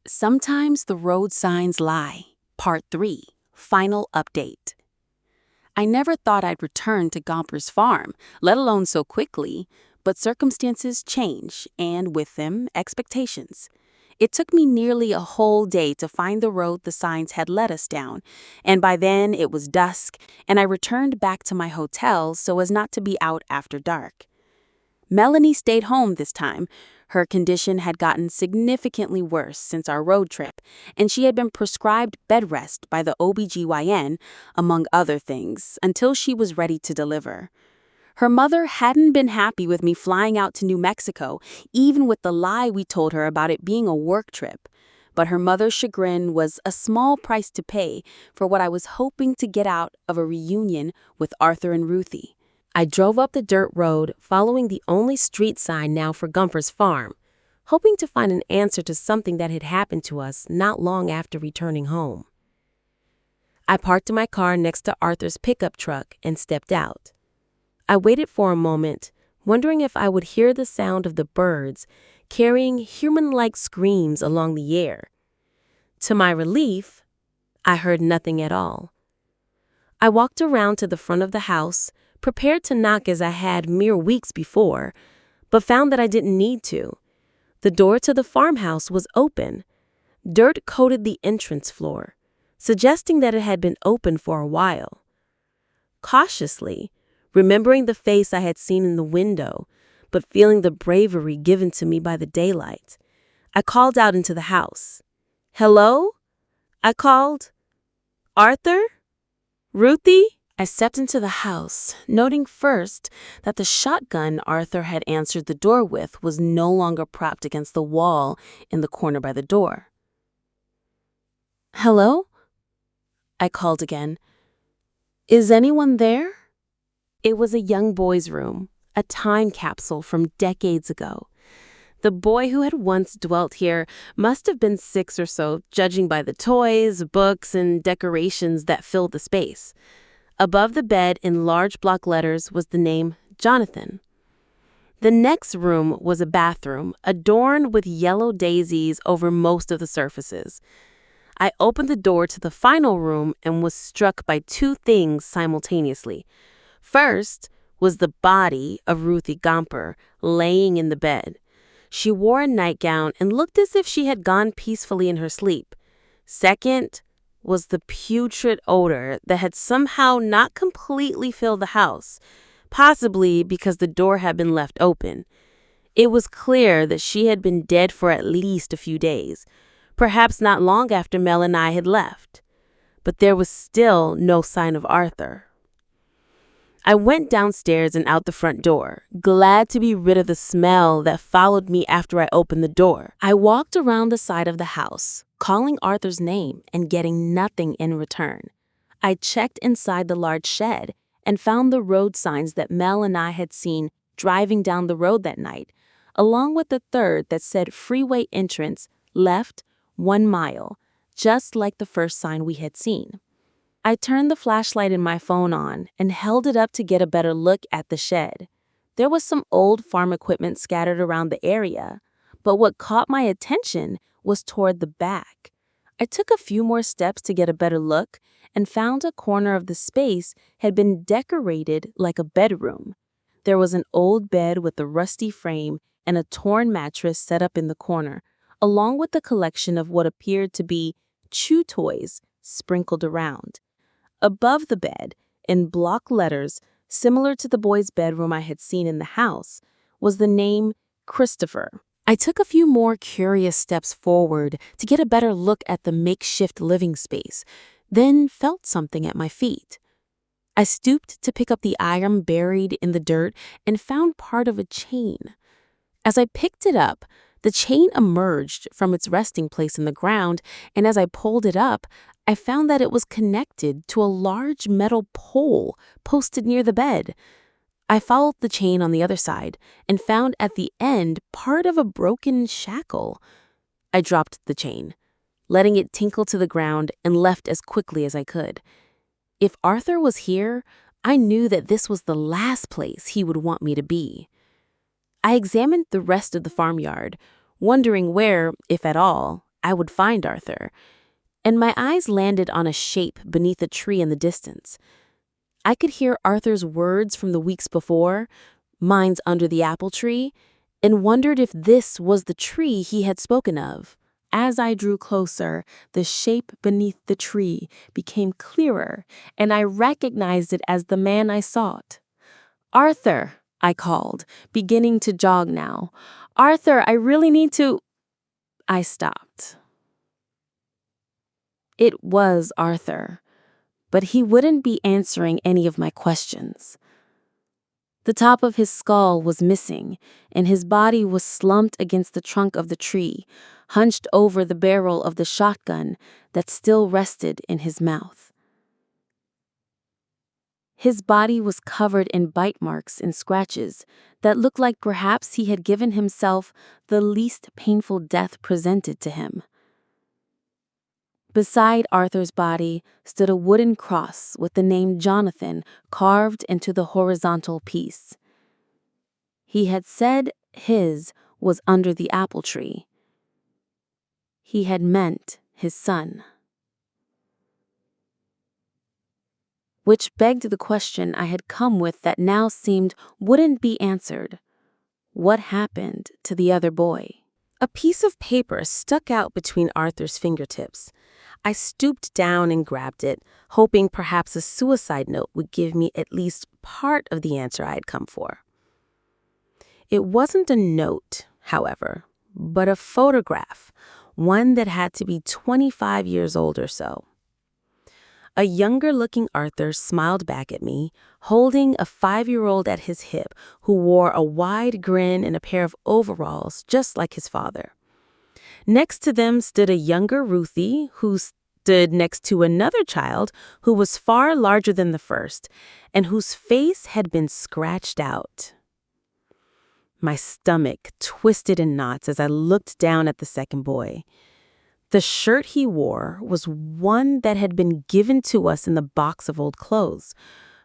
Sometimes the road signs lie. Part 3. Final update. I never thought I'd return to Gomper's farm, let alone so quickly, but circumstances change, and with them, expectations. It took me nearly a whole day to find the road the signs had led us down, and by then it was dusk, and I returned back to my hotel so as not to be out after dark. Melanie stayed home this time. Her condition had gotten significantly worse since our road trip, and she had been prescribed bed rest by the OBGYN, among other things, until she was ready to deliver. Her mother hadn't been happy with me flying out to New Mexico, even with the lie we told her about it being a work trip. But her mother's chagrin was a small price to pay for what I was hoping to get out of a reunion with Arthur and Ruthie. I drove up the dirt road, following the only street sign now for Gomper's farm, hoping to find an answer to something that had happened to us not long after returning home. I parked my car next to Arthur's pickup truck and stepped out. I waited for a moment, wondering if I would hear the sound of the birds carrying human-like screams along the air. To my relief, I heard nothing at all. I walked around to the front of the house, prepared to knock as I had mere weeks before, but found that I didn't need to. The door to the farmhouse was open. Dirt coated the entrance floor, suggesting that it had been open for a while. Cautiously, remembering the face I had seen in the window, but feeling the bravery given to me by the daylight, I called out into the house. "Hello?" I called. "Arthur? Ruthie?" I stepped into the house, noting first that the shotgun Arthur had answered the door with was no longer propped against the wall in the corner by the door. "Hello?" I called again. "Is anyone there?" It was a young boy's room, a time capsule from decades ago. The boy who had once dwelt here must have been 6 or so, judging by the toys, books, and decorations that filled the space. Above the bed in large block letters was the name Jonathan. The next room was a bathroom, adorned with yellow daisies over most of the surfaces. I opened the door to the final room and was struck by 2 things simultaneously. First was the body of Ruthie Gomper laying in the bed. She wore a nightgown and looked as if she had gone peacefully in her sleep. Second was the putrid odor that had somehow not completely filled the house, possibly because the door had been left open. It was clear that she had been dead for at least a few days, perhaps not long after Mel and I had left. But there was still no sign of Arthur. I went downstairs and out the front door, glad to be rid of the smell that followed me after I opened the door. I walked around the side of the house, calling Arthur's name and getting nothing in return. I checked inside the large shed and found the road signs that Mel and I had seen driving down the road that night, along with the third that said freeway entrance left 1 mile, just like the first sign we had seen. I turned the flashlight in my phone on and held it up to get a better look at the shed. There was some old farm equipment scattered around the area, but what caught my attention was toward the back. I took a few more steps to get a better look and found a corner of the space had been decorated like a bedroom. There was an old bed with a rusty frame and a torn mattress set up in the corner, along with a collection of what appeared to be chew toys sprinkled around. Above the bed, in block letters similar to the boy's bedroom I had seen in the house, was the name Christopher. I took a few more curious steps forward to get a better look at the makeshift living space, then felt something at my feet. I stooped to pick up the item buried in the dirt and found part of a chain. As I picked it up, the chain emerged from its resting place in the ground, and as I pulled it up, I found that it was connected to a large metal pole posted near the bed. I followed the chain on the other side and found at the end part of a broken shackle. I dropped the chain, letting it tinkle to the ground, and left as quickly as I could. If Arthur was here, I knew that this was the last place he would want me to be. I examined the rest of the farmyard, wondering where, if at all, I would find Arthur, and my eyes landed on a shape beneath a tree in the distance. I could hear Arthur's words from the weeks before, mine's under the apple tree, and wondered if this was the tree he had spoken of. As I drew closer, the shape beneath the tree became clearer, and I recognized it as the man I sought. "Arthur," I called, beginning to jog now. "Arthur, I really need to—" I stopped. It was Arthur, but he wouldn't be answering any of my questions. The top of his skull was missing, and his body was slumped against the trunk of the tree, hunched over the barrel of the shotgun that still rested in his mouth. His body was covered in bite marks and scratches that looked like perhaps he had given himself the least painful death presented to him. Beside Arthur's body stood a wooden cross with the name Jonathan carved into the horizontal piece. He had said his was under the apple tree. He had meant his son. Which begged the question I had come with that now seemed wouldn't be answered. What happened to the other boy? A piece of paper stuck out between Arthur's fingertips. I stooped down and grabbed it, hoping perhaps a suicide note would give me at least part of the answer I had come for. It wasn't a note, however, but a photograph, one that had to be 25 years old or so. A younger-looking Arthur smiled back at me, holding a 5-year-old at his hip who wore a wide grin and a pair of overalls just like his father. Next to them stood a younger Ruthie who stood next to another child who was far larger than the first and whose face had been scratched out. My stomach twisted in knots as I looked down at the second boy. The shirt he wore was one that had been given to us in the box of old clothes.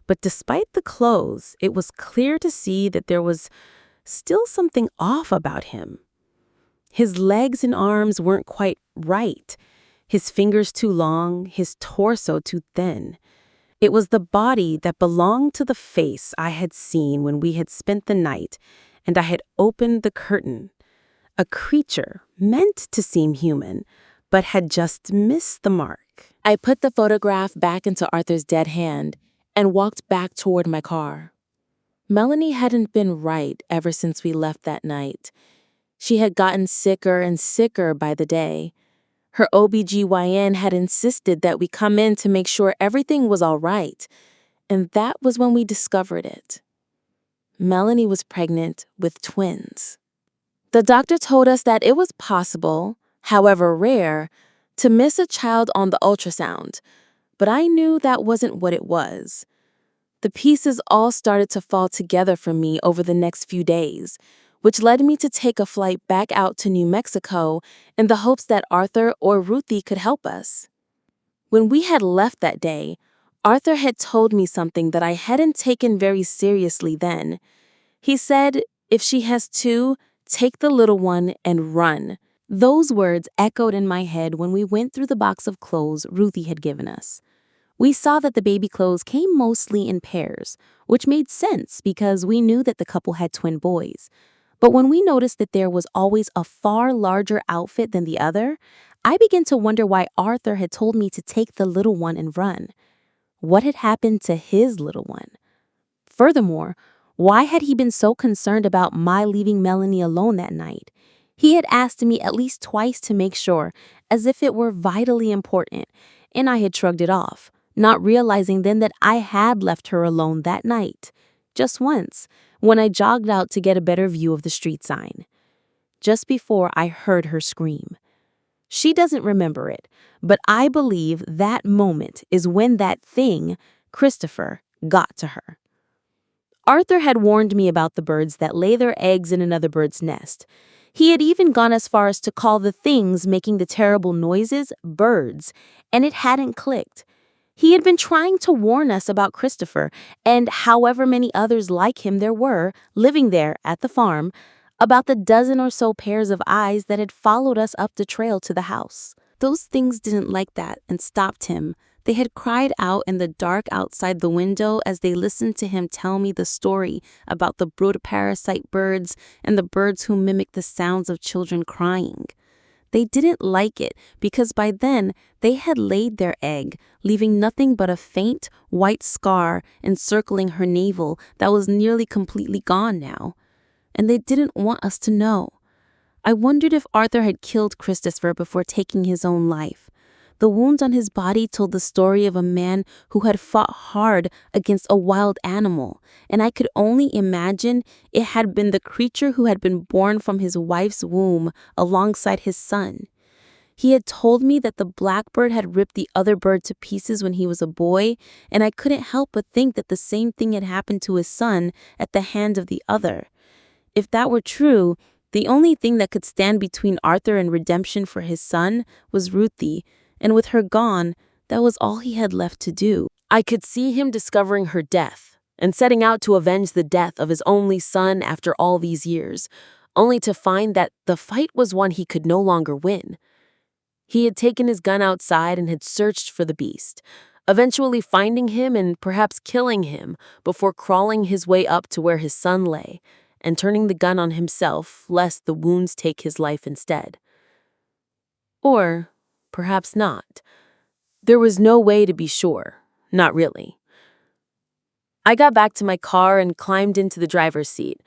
But despite the clothes, it was clear to see that there was still something off about him. His legs and arms weren't quite right. His fingers too long, his torso too thin. It was the body that belonged to the face I had seen when we had spent the night, and I had opened the curtain. A creature meant to seem human, but had just missed the mark. I put the photograph back into Arthur's dead hand and walked back toward my car. Melanie hadn't been right ever since we left that night. She had gotten sicker and sicker by the day. Her OBGYN had insisted that we come in to make sure everything was all right, and that was when we discovered it. Melanie was pregnant with twins. The doctor told us that it was possible, however rare, to miss a child on the ultrasound, but I knew that wasn't what it was. The pieces all started to fall together for me over the next few days, which led me to take a flight back out to New Mexico in the hopes that Arthur or Ruthie could help us. When we had left that day, Arthur had told me something that I hadn't taken very seriously then. He said, if she has two, take the little one and run. Those words echoed in my head when we went through the box of clothes Ruthie had given us. We saw that the baby clothes came mostly in pairs, which made sense because we knew that the couple had twin boys. But when we noticed that there was always a far larger outfit than the other, I began to wonder why Arthur had told me to take the little one and run. What had happened to his little one? Furthermore, why had he been so concerned about my leaving Melanie alone that night? He had asked me at least twice to make sure, as if it were vitally important, and I had shrugged it off, not realizing then that I had left her alone that night, just once, when I jogged out to get a better view of the street sign. Just before I heard her scream. She doesn't remember it, but I believe that moment is when that thing, Christopher, got to her. Arthur had warned me about the birds that lay their eggs in another bird's nest. He had even gone as far as to call the things making the terrible noises birds, and it hadn't clicked. He had been trying to warn us about Christopher and however many others like him there were living there at the farm. about the dozen or so pairs of eyes that had followed us up the trail to the house. Those things didn't like that and stopped him. They had cried out in the dark outside the window as they listened to him tell me the story about the brood parasite birds and the birds who mimic the sounds of children crying. They didn't like it because by then they had laid their egg, leaving nothing but a faint, white scar encircling her navel that was nearly completely gone now. And they didn't want us to know. I wondered if Arthur had killed Christopher before taking his own life. The wounds on his body told the story of a man who had fought hard against a wild animal, and I could only imagine it had been the creature who had been born from his wife's womb alongside his son. He had told me that the blackbird had ripped the other bird to pieces when he was a boy, and I couldn't help but think that the same thing had happened to his son at the hand of the other. If that were true, the only thing that could stand between Arthur and redemption for his son was Ruthie, and with her gone, that was all he had left to do. I could see him discovering her death and setting out to avenge the death of his only son after all these years, only to find that the fight was one he could no longer win. He had taken his gun outside and had searched for the beast, eventually finding him and perhaps killing him before crawling his way up to where his son lay and turning the gun on himself lest the wounds take his life instead. Or perhaps not. There was no way to be sure. Not really. I got back to my car and climbed into the driver's seat.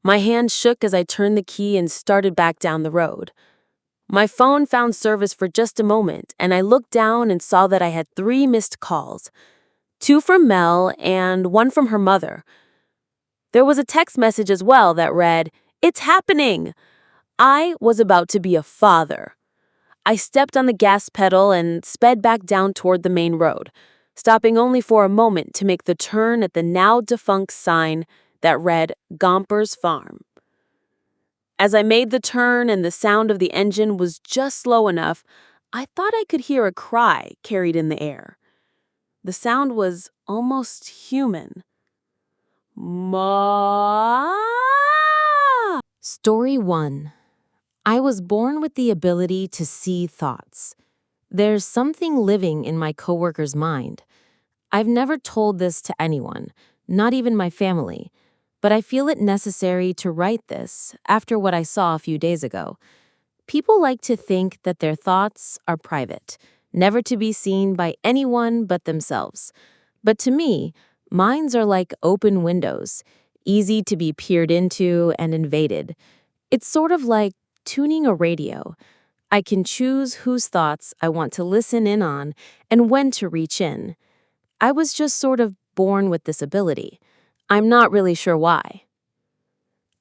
My hand shook as I turned the key and started back down the road. My phone found service for just a moment, and I looked down and saw that I had 3 missed calls. 2 from Mel and 1 from her mother. There was a text message as well that read, "It's happening!" I was about to be a father. I stepped on the gas pedal and sped back down toward the main road, stopping only for a moment to make the turn at the now-defunct sign that read Gompers Farm. As I made the turn and the sound of the engine was just slow enough, I thought I could hear a cry carried in the air. The sound was almost human. Ma! Story 1. I was born with the ability to see thoughts. There's something living in my coworker's mind. I've never told this to anyone, not even my family, but I feel it necessary to write this after what I saw a few days ago. People like to think that their thoughts are private, never to be seen by anyone but themselves. But to me, minds are like open windows, easy to be peered into and invaded. It's sort of like tuning a radio. I can choose whose thoughts I want to listen in on and when to reach in. I was just sort of born with this ability. I'm not really sure why.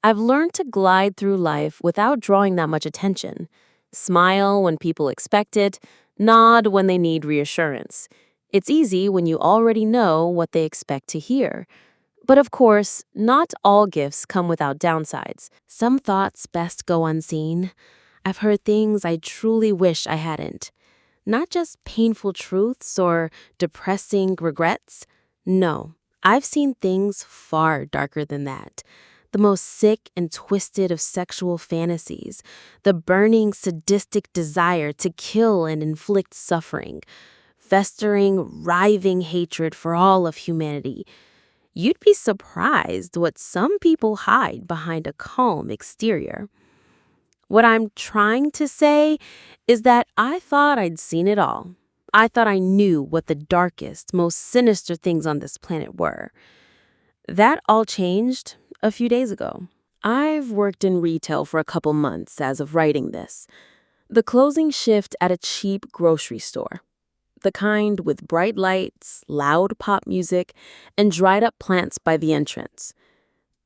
I've learned to glide through life without drawing that much attention. Smile when people expect it, nod when they need reassurance. It's easy when you already know what they expect to hear. But of course, not all gifts come without downsides. Some thoughts best go unseen. I've heard things I truly wish I hadn't. Not just painful truths or depressing regrets. No, I've seen things far darker than that. The most sick and twisted of sexual fantasies. The burning, sadistic desire to kill and inflict suffering. Festering, writhing hatred for all of humanity. You'd be surprised what some people hide behind a calm exterior. What I'm trying to say is that I thought I'd seen it all. I thought I knew what the darkest, most sinister things on this planet were. That all changed a few days ago. I've worked in retail for a couple months as of writing this. The closing shift at a cheap grocery store. The kind with bright lights, loud pop music, and dried-up plants by the entrance.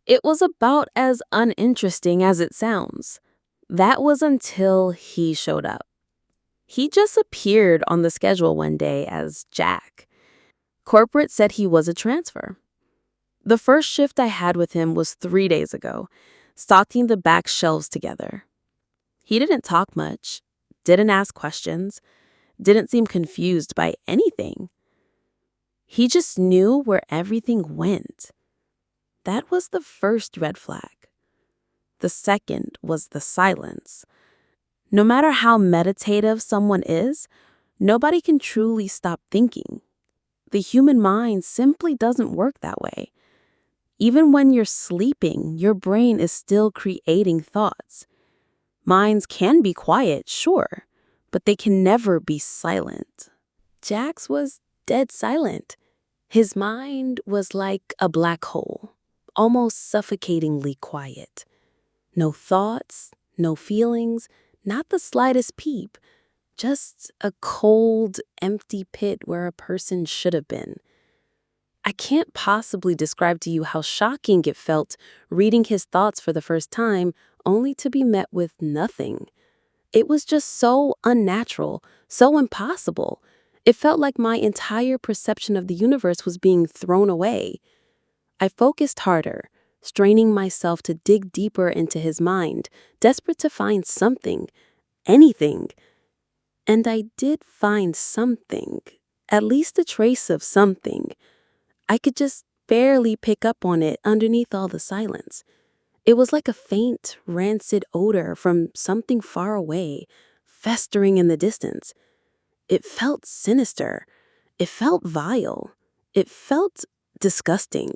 It was about as uninteresting as it sounds. That was until he showed up. He just appeared on the schedule one day as Jack. Corporate said he was a transfer. The first shift I had with him was 3 days ago, stocking the back shelves together. He didn't talk much, didn't ask questions, didn't seem confused by anything. He just knew where everything went. That was the first red flag. The second was the silence. No matter how meditative someone is, nobody can truly stop thinking. The human mind simply doesn't work that way. Even when you're sleeping, your brain is still creating thoughts. Minds can be quiet, sure, but they can never be silent. Jax was dead silent. His mind was like a black hole, almost suffocatingly quiet. No thoughts, no feelings, not the slightest peep. Just a cold, empty pit where a person should have been. I can't possibly describe to you how shocking it felt reading his thoughts for the first time, only to be met with nothing. It was just so unnatural, so impossible. It felt like my entire perception of the universe was being thrown away. I focused harder, straining myself to dig deeper into his mind, desperate to find something, anything. And I did find something, at least a trace of something. I could just barely pick up on it underneath all the silence. It was like a faint, rancid odor from something far away, festering in the distance. It felt sinister. It felt vile. It felt disgusting.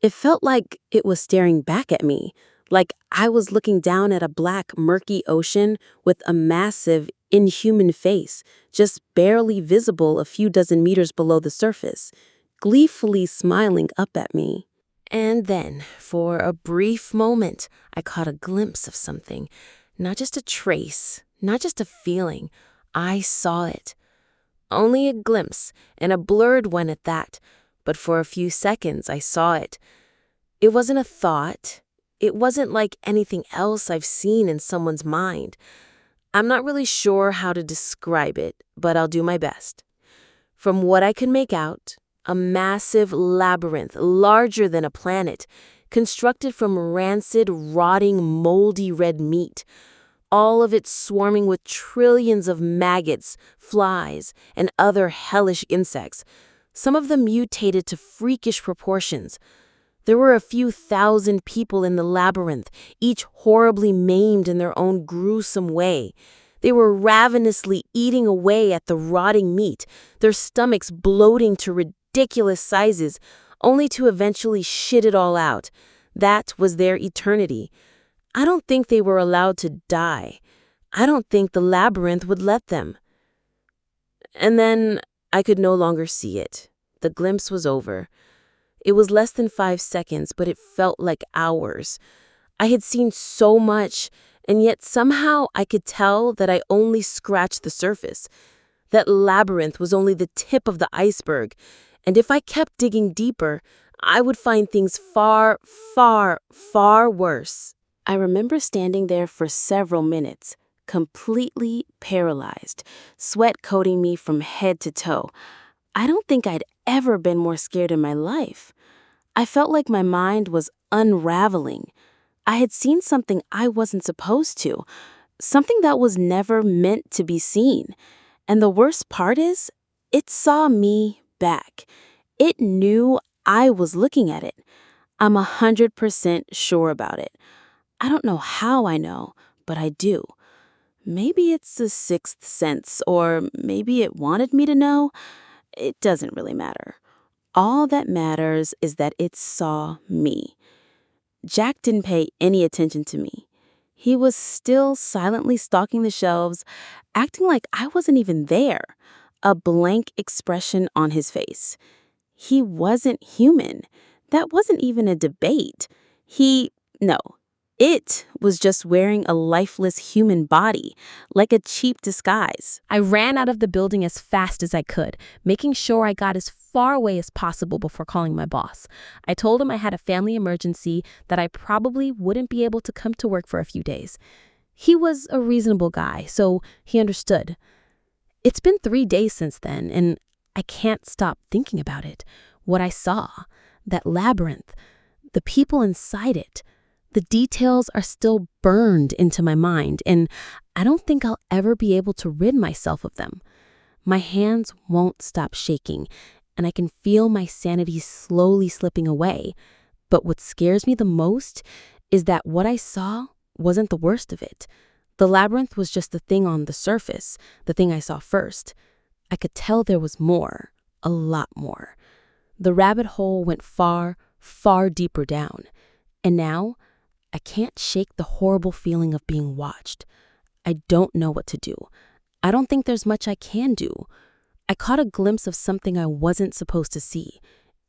It felt like it was staring back at me, like I was looking down at a black, murky ocean with a massive, inhuman face, just barely visible a few dozen meters below the surface, gleefully smiling up at me. And then, for a brief moment, I caught a glimpse of something. Not just a trace, not just a feeling. I saw it. Only a glimpse, and a blurred one at that. But for a few seconds, I saw it. It wasn't a thought. It wasn't like anything else I've seen in someone's mind. I'm not really sure how to describe it, but I'll do my best. From what I could make out, a massive labyrinth larger than a planet, constructed from rancid, rotting, moldy red meat, all of it swarming with trillions of maggots, flies, and other hellish insects, some of them mutated to freakish proportions. There were a few thousand people in the labyrinth, each horribly maimed in their own gruesome way. They were ravenously eating away at the rotting meat, their stomachs bloating to ridiculous sizes, only to eventually shit it all out. That was their eternity. I don't think they were allowed to die. I don't think the labyrinth would let them. And then I could no longer see it. The glimpse was over. It was less than 5 seconds, but it felt like hours. I had seen so much, and yet somehow I could tell that I only scratched the surface. That labyrinth was only the tip of the iceberg, and if I kept digging deeper, I would find things far, far, far worse. I remember standing there for several minutes, completely paralyzed, sweat coating me from head to toe. I don't think I'd ever been more scared in my life. I felt like my mind was unraveling. I had seen something I wasn't supposed to, something that was never meant to be seen. And the worst part is, it saw me back. It knew I was looking at it. I'm 100% sure about it. I don't know how I know, but I do. Maybe it's a sixth sense, or maybe it wanted me to know. It doesn't really matter. All that matters is that it saw me. Jack didn't pay any attention to me. He was still silently stalking the shelves, acting like I wasn't even there, a blank expression on his face. He wasn't human. That wasn't even a debate. It was just wearing a lifeless human body, like a cheap disguise. I ran out of the building as fast as I could, making sure I got as far away as possible before calling my boss. I told him I had a family emergency, that I probably wouldn't be able to come to work for a few days. He was a reasonable guy, so he understood. It's been 3 days since then, and I can't stop thinking about it. What I saw, that labyrinth, the people inside it. The details are still burned into my mind, and I don't think I'll ever be able to rid myself of them. My hands won't stop shaking, and I can feel my sanity slowly slipping away. But what scares me the most is that what I saw wasn't the worst of it. The labyrinth was just the thing on the surface, the thing I saw first. I could tell there was more, a lot more. The rabbit hole went far, far deeper down. And now, I can't shake the horrible feeling of being watched. I don't know what to do. I don't think there's much I can do. I caught a glimpse of something I wasn't supposed to see.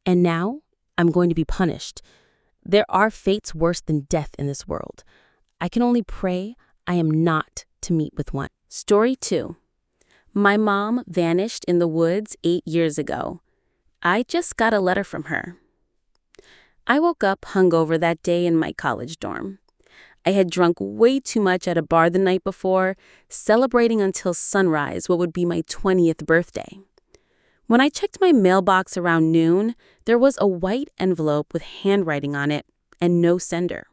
And now, I'm going to be punished. There are fates worse than death in this world. I can only pray I am not to meet with one. Story 2. My mom vanished in the woods 8 years ago. I just got a letter from her. I woke up hungover that day in my college dorm. I had drunk way too much at a bar the night before, celebrating until sunrise what would be my 20th birthday. When I checked my mailbox around noon, there was a white envelope with handwriting on it and no sender.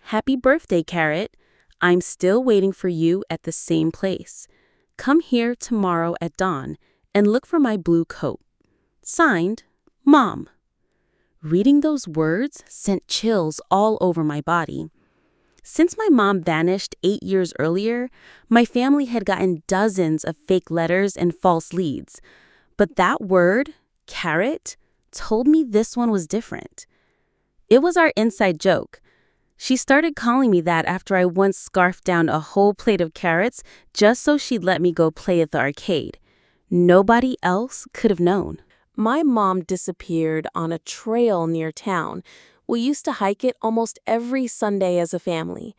Happy birthday, Carrot. I'm still waiting for you at the same place. Come here tomorrow at dawn and look for my blue coat. Signed, Mom. Reading those words sent chills all over my body. Since my mom vanished 8 years earlier, my family had gotten dozens of fake letters and false leads. But that word, carrot, told me this one was different. It was our inside joke. She started calling me that after I once scarfed down a whole plate of carrots just so she'd let me go play at the arcade. Nobody else could have known. My mom disappeared on a trail near town. We used to hike it almost every Sunday as a family.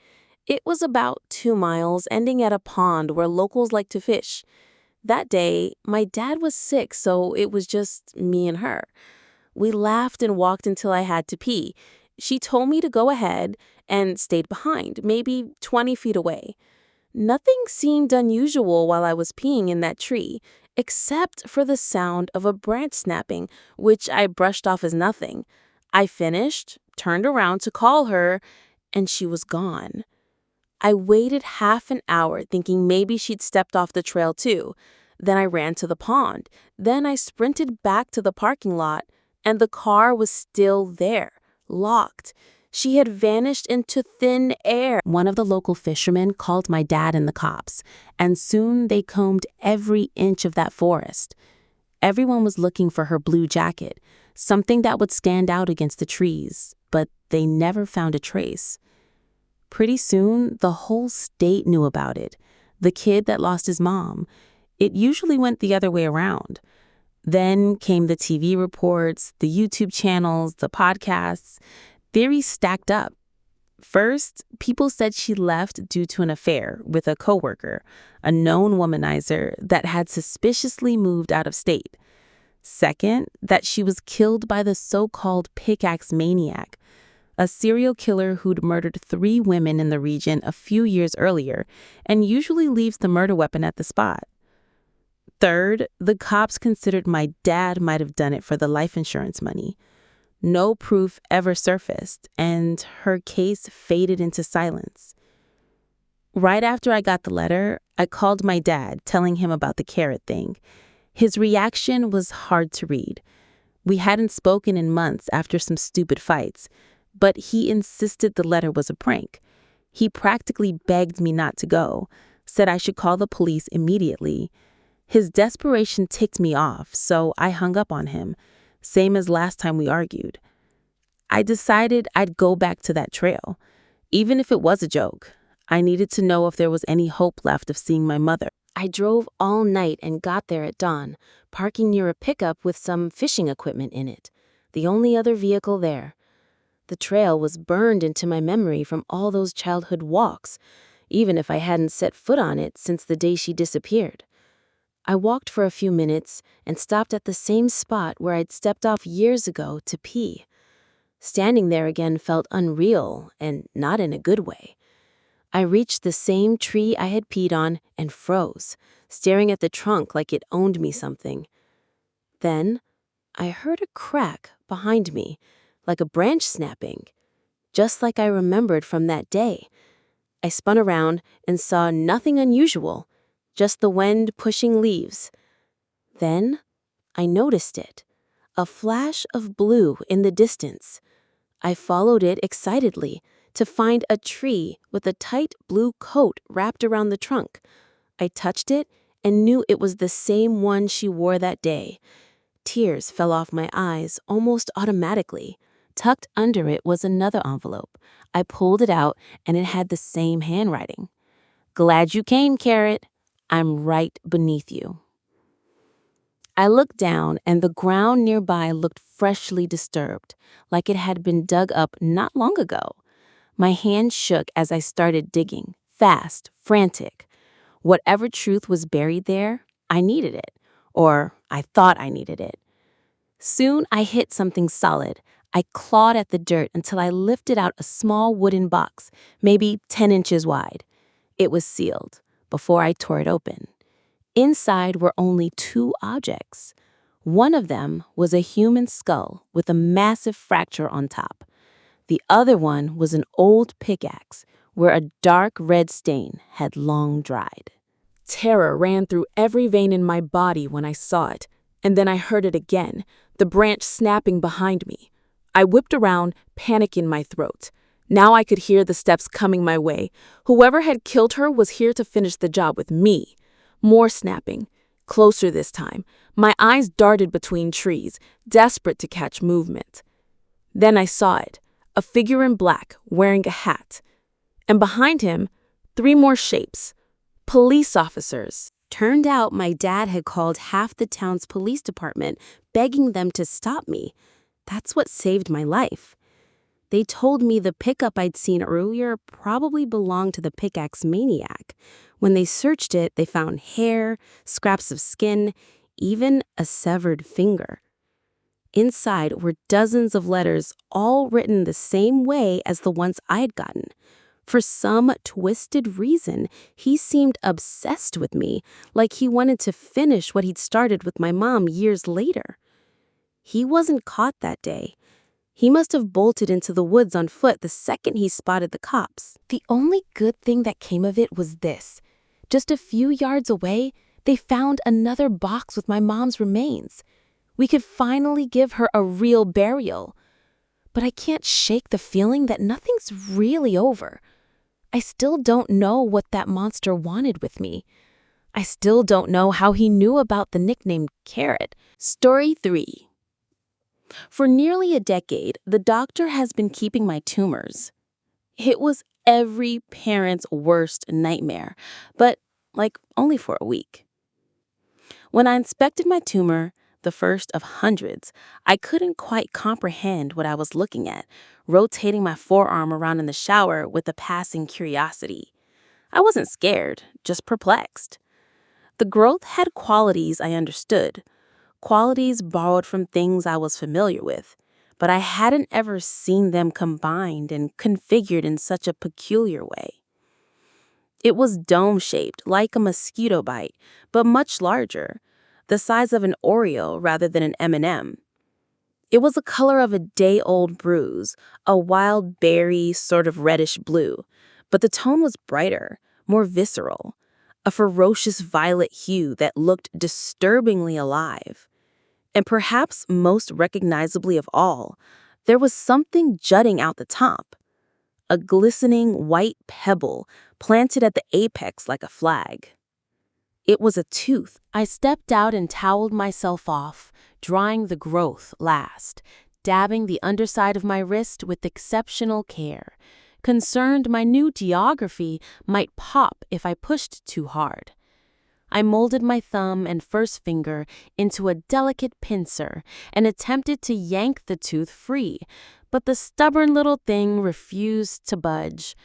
It was about 2 miles, ending at a pond where locals like to fish. That day, my dad was sick, so it was just me and her. We laughed and walked until I had to pee. She told me to go ahead and stayed behind, maybe 20 feet away. Nothing seemed unusual while I was peeing in that tree, except for the sound of a branch snapping, which I brushed off as nothing. I finished, turned around to call her, and she was gone. I waited half an hour thinking maybe she'd stepped off the trail too. Then I ran to the pond. Then I sprinted back to the parking lot, and the car was still there, locked. She had vanished into thin air. One of the local fishermen called my dad and the cops, and soon they combed every inch of that forest. Everyone was looking for her blue jacket, something that would stand out against the trees, but they never found a trace. Pretty soon, the whole state knew about it. The kid that lost his mom. It usually went the other way around. Then came the TV reports, the YouTube channels, the podcasts. Theories stacked up. First, people said she left due to an affair with a coworker, a known womanizer that had suspiciously moved out of state. Second, that she was killed by the so-called pickaxe maniac, a serial killer who'd murdered 3 women in the region a few years earlier and usually leaves the murder weapon at the spot. Third, the cops considered my dad might have done it for the life insurance money. No proof ever surfaced, and her case faded into silence. Right after I got the letter, I called my dad, telling him about the carrot thing. His reaction was hard to read. We hadn't spoken in months after some stupid fights, but he insisted the letter was a prank. He practically begged me not to go, said I should call the police immediately. His desperation ticked me off, so I hung up on him, same as last time we argued. I decided I'd go back to that trail. Even if it was a joke, I needed to know if there was any hope left of seeing my mother. I drove all night and got there at dawn, parking near a pickup with some fishing equipment in it, the only other vehicle there. The trail was burned into my memory from all those childhood walks, even if I hadn't set foot on it since the day she disappeared. I walked for a few minutes and stopped at the same spot where I'd stepped off years ago to pee. Standing there again felt unreal, and not in a good way. I reached the same tree I had peed on and froze, staring at the trunk like it owned me something. Then, I heard a crack behind me, like a branch snapping, just like I remembered from that day. I spun around and saw nothing unusual, just the wind pushing leaves. Then, I noticed it, a flash of blue in the distance. I followed it excitedly to find a tree with a tight blue coat wrapped around the trunk. I touched it and knew it was the same one she wore that day. Tears fell off my eyes almost automatically. Tucked under it was another envelope. I pulled it out and it had the same handwriting. "Glad you came, Carrot. I'm right beneath you." I looked down and the ground nearby looked freshly disturbed, like it had been dug up not long ago. My hand shook as I started digging, fast, frantic. Whatever truth was buried there, I needed it. Or I thought I needed it. Soon I hit something solid. I clawed at the dirt until I lifted out a small wooden box, maybe 10 inches wide. It was sealed before I tore it open. Inside were only two objects. One of them was a human skull with a massive fracture on top. The other one was an old pickaxe where a dark red stain had long dried. Terror ran through every vein in my body when I saw it, and then I heard it again, the branch snapping behind me. I whipped around, panic in my throat. Now I could hear the steps coming my way. Whoever had killed her was here to finish the job with me. More snapping. Closer this time. My eyes darted between trees, desperate to catch movement. Then I saw it, a figure in black, wearing a hat. And behind him, three more shapes. Police officers. Turned out my dad had called half the town's police department, begging them to stop me. That's what saved my life. They told me the pickup I'd seen earlier probably belonged to the pickaxe maniac. When they searched it, they found hair, scraps of skin, even a severed finger. Inside were dozens of letters, all written the same way as the ones I'd gotten. For some twisted reason, he seemed obsessed with me, like he wanted to finish what he'd started with my mom years later. He wasn't caught that day. He must have bolted into the woods on foot the second he spotted the cops. The only good thing that came of it was this. Just a few yards away, they found another box with my mom's remains. We could finally give her a real burial. But I can't shake the feeling that nothing's really over. I still don't know what that monster wanted with me. I still don't know how he knew about the nickname Carrot. Story 3. For nearly a decade, the doctor has been keeping my tumors. It was every parent's worst nightmare, but only for a week. When I inspected my tumor, the first of hundreds, I couldn't quite comprehend what I was looking at, rotating my forearm around in the shower with a passing curiosity. I wasn't scared, just perplexed. The growth had qualities I understood, qualities borrowed from things I was familiar with, but I hadn't ever seen them combined and configured in such a peculiar way. It was dome-shaped, like a mosquito bite, but much larger, the size of an Oreo rather than an M&M. It was the color of a day-old bruise, a wild berry sort of reddish blue, but the tone was brighter, more visceral, a ferocious violet hue that looked disturbingly alive. And perhaps most recognizably of all, there was something jutting out the top. A glistening white pebble planted at the apex like a flag. It was a tooth. I stepped out and toweled myself off, drying the growth last, dabbing the underside of my wrist with exceptional care, concerned my new geography might pop if I pushed too hard. I molded my thumb and first finger into a delicate pincer and attempted to yank the tooth free, but the stubborn little thing refused to budge.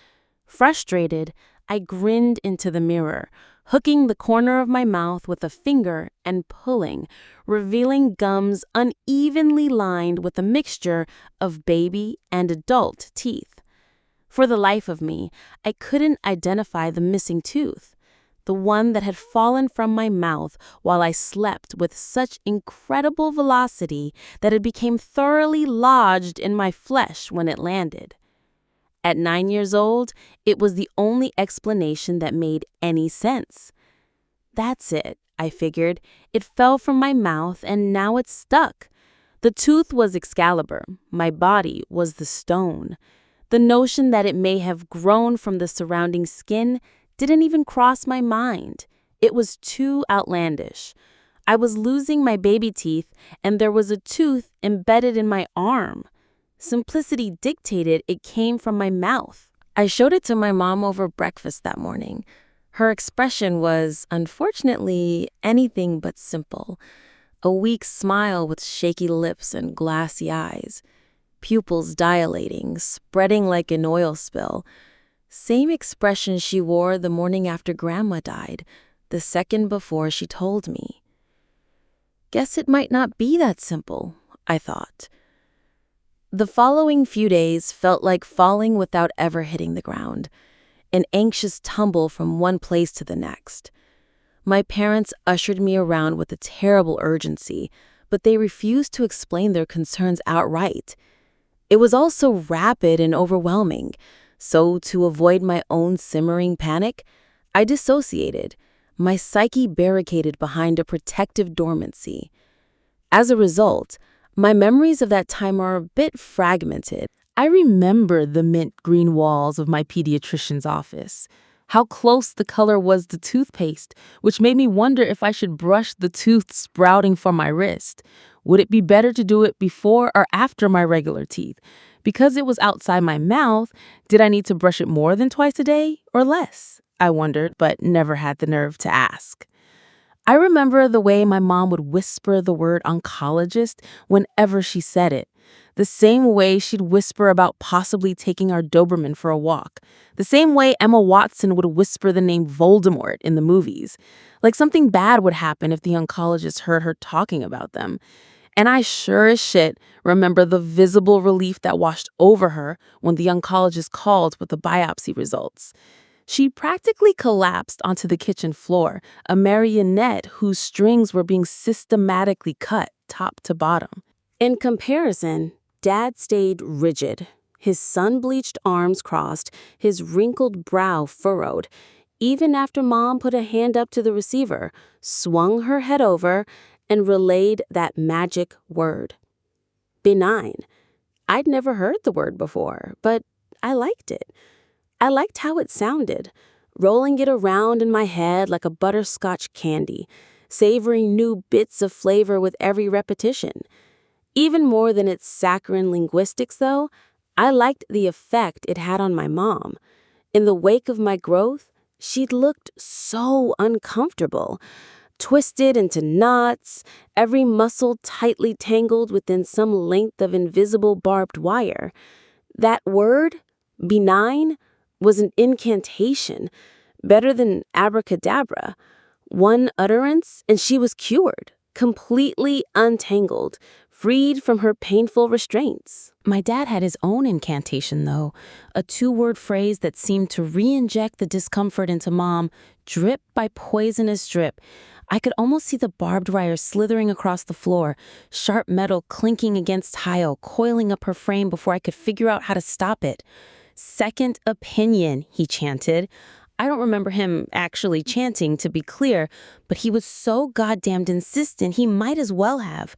Frustrated, I grinned into the mirror, hooking the corner of my mouth with a finger and pulling, revealing gums unevenly lined with a mixture of baby and adult teeth. For the life of me, I couldn't identify the missing tooth, the one that had fallen from my mouth while I slept with such incredible velocity that it became thoroughly lodged in my flesh when it landed. At 9 years old, it was the only explanation that made any sense. That's it, I figured. It fell from my mouth and now it's stuck. The tooth was Excalibur. My body was the stone. The notion that it may have grown from the surrounding skin didn't even cross my mind. It was too outlandish. I was losing my baby teeth, and there was a tooth embedded in my arm. Simplicity dictated it came from my mouth. I showed it to my mom over breakfast that morning. Her expression was, unfortunately, anything but simple. A weak smile with shaky lips and glassy eyes. Pupils dilating, spreading like an oil spill. Same expression she wore the morning after Grandma died, the second before she told me. Guess it might not be that simple, I thought. The following few days felt like falling without ever hitting the ground, an anxious tumble from one place to the next. My parents ushered me around with a terrible urgency, but they refused to explain their concerns outright. It was also rapid and overwhelming, so to avoid my own simmering panic, I dissociated, my psyche barricaded behind a protective dormancy. As a result, my memories of that time are a bit fragmented. I remember the mint green walls of my pediatrician's office, how close the color was to toothpaste, which made me wonder if I should brush the tooth sprouting from my wrist. Would it be better to do it before or after my regular teeth? Because it was outside my mouth, did I need to brush it more than twice a day or less? I wondered, but never had the nerve to ask. I remember the way my mom would whisper the word oncologist whenever she said it. The same way she'd whisper about possibly taking our Doberman for a walk. The same way Emma Watson would whisper the name Voldemort in the movies. Like something bad would happen if the oncologist heard her talking about them. And I sure as shit remember the visible relief that washed over her when the oncologist called with the biopsy results. She practically collapsed onto the kitchen floor, a marionette whose strings were being systematically cut top to bottom. In comparison, Dad stayed rigid, his sun-bleached arms crossed, his wrinkled brow furrowed. Even after Mom put a hand up to the receiver, swung her head over, and relayed that magic word. Benign. I'd never heard the word before, but I liked it. I liked how it sounded, rolling it around in my head like a butterscotch candy, savoring new bits of flavor with every repetition. Even more than its saccharine linguistics, though, I liked the effect it had on my mom. In the wake of my growth, she'd looked so uncomfortable, twisted into knots, every muscle tightly tangled within some length of invisible barbed wire. That word, benign, was an incantation, better than abracadabra. One utterance, and she was cured, completely untangled, freed from her painful restraints. My dad had his own incantation, though, a two-word phrase that seemed to re-inject the discomfort into Mom, drip by poisonous drip. I could almost see the barbed wire slithering across the floor, sharp metal clinking against tile, coiling up her frame before I could figure out how to stop it. Second opinion, he chanted. I don't remember him actually chanting, to be clear, but he was so goddamned insistent he might as well have.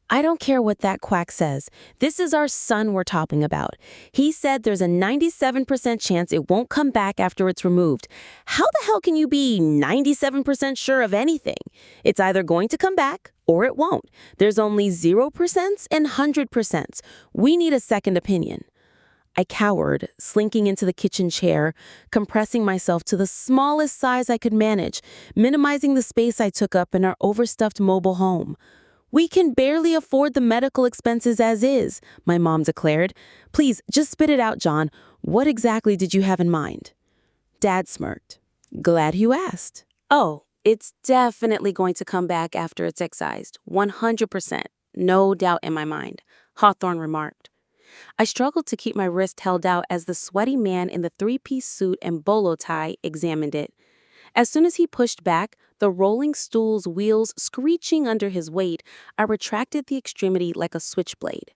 I don't care what that quack says. This is our son we're talking about. He said there's a 97% chance it won't come back after it's removed. How the hell can you be 97% sure of anything? It's either going to come back or it won't. There's only 0% and 100%. We need a second opinion. I cowered, slinking into the kitchen chair, compressing myself to the smallest size I could manage, minimizing the space I took up in our overstuffed mobile home. We can barely afford the medical expenses as is, my mom declared. Please, just spit it out, John. What exactly did you have in mind? Dad smirked. Glad you asked. Oh, it's definitely going to come back after it's excised. 100%. No doubt in my mind, Hawthorne remarked. I struggled to keep my wrist held out as the sweaty man in the three-piece suit and bolo tie examined it. As soon as he pushed back, the rolling stool's wheels screeching under his weight, I retracted the extremity like a switchblade.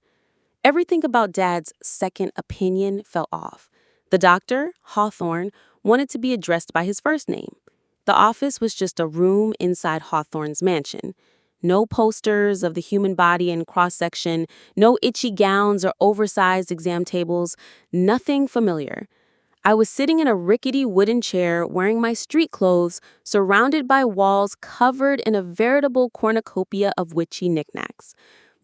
Everything about Dad's second opinion fell off. The doctor, Hawthorne, wanted to be addressed by his first name. The office was just a room inside Hawthorne's mansion. No posters of the human body in cross-section, no itchy gowns or oversized exam tables, nothing familiar. I was sitting in a rickety wooden chair wearing my street clothes, surrounded by walls covered in a veritable cornucopia of witchy knickknacks.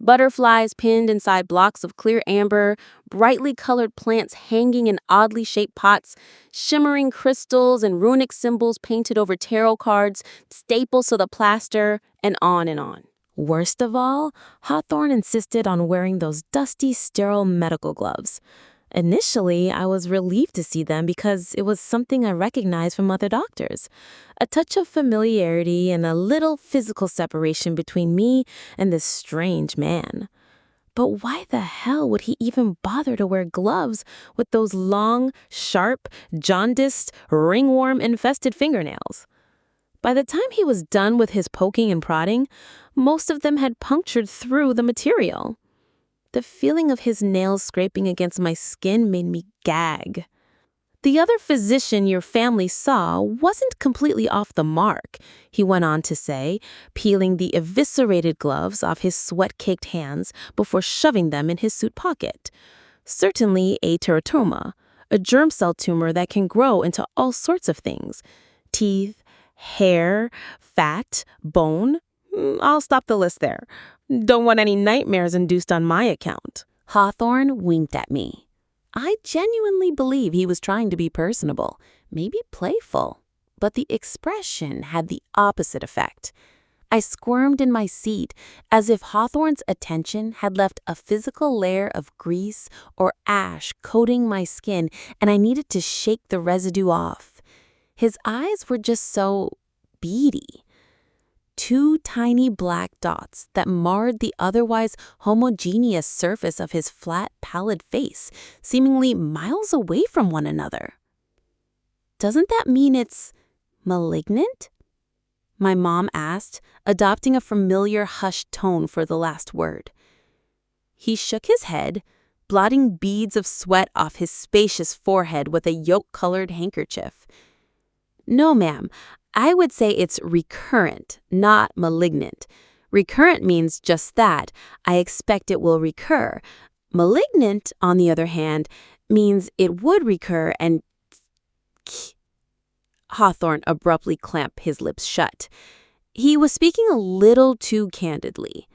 Butterflies pinned inside blocks of clear amber, brightly colored plants hanging in oddly shaped pots, shimmering crystals and runic symbols painted over tarot cards, staples to the plaster, and on and on. Worst of all, Hawthorne insisted on wearing those dusty, sterile medical gloves. Initially, I was relieved to see them because it was something I recognized from other doctors. A touch of familiarity and a little physical separation between me and this strange man. But why the hell would he even bother to wear gloves with those long, sharp, jaundiced, ringworm-infested fingernails? By the time he was done with his poking and prodding, most of them had punctured through the material. The feeling of his nails scraping against my skin made me gag. The other physician your family saw wasn't completely off the mark, he went on to say, peeling the eviscerated gloves off his sweat-caked hands before shoving them in his suit pocket. Certainly a teratoma, a germ cell tumor that can grow into all sorts of things. Teeth, hair, fat, bone. I'll stop the list there. Don't want any nightmares induced on my account. Hawthorne winked at me. I genuinely believe he was trying to be personable, maybe playful, but the expression had the opposite effect. I squirmed in my seat as if Hawthorne's attention had left a physical layer of grease or ash coating my skin and I needed to shake the residue off. His eyes were just so beady. Two tiny black dots that marred the otherwise homogeneous surface of his flat, pallid face, seemingly miles away from one another. Doesn't that mean it's malignant? My mom asked, adopting a familiar hushed tone for the last word. He shook his head, blotting beads of sweat off his spacious forehead with a yolk-colored handkerchief. No, ma'am. I would say it's recurrent, not malignant. Recurrent means just that. I expect it will recur. Malignant, on the other hand, means it would recur and... Hawthorne abruptly clamped his lips shut. He was speaking a little too candidly.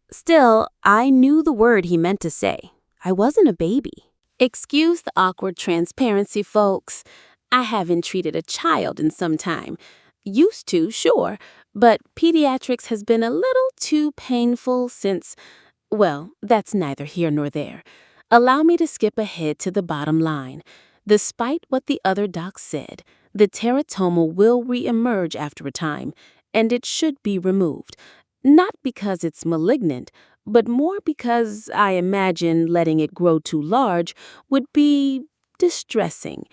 Still, I knew the word he meant to say. I wasn't a baby. Excuse the awkward transparency, folks. I haven't treated a child in some time. Used to, sure, but pediatrics has been a little too painful since, well, that's neither here nor there. Allow me to skip ahead to the bottom line. Despite what the other docs said, the teratoma will re-emerge after a time, and it should be removed. Not because it's malignant, but more because I imagine letting it grow too large would be distressing.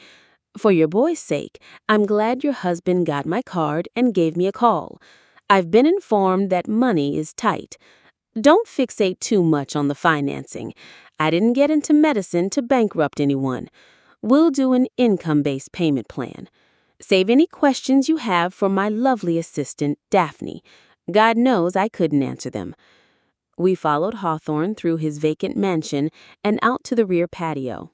For your boy's sake, I'm glad your husband got my card and gave me a call. I've been informed that money is tight. Don't fixate too much on the financing. I didn't get into medicine to bankrupt anyone. We'll do an income-based payment plan. Save any questions you have for my lovely assistant, Daphne. God knows I couldn't answer them. We followed Hawthorne through his vacant mansion and out to the rear patio.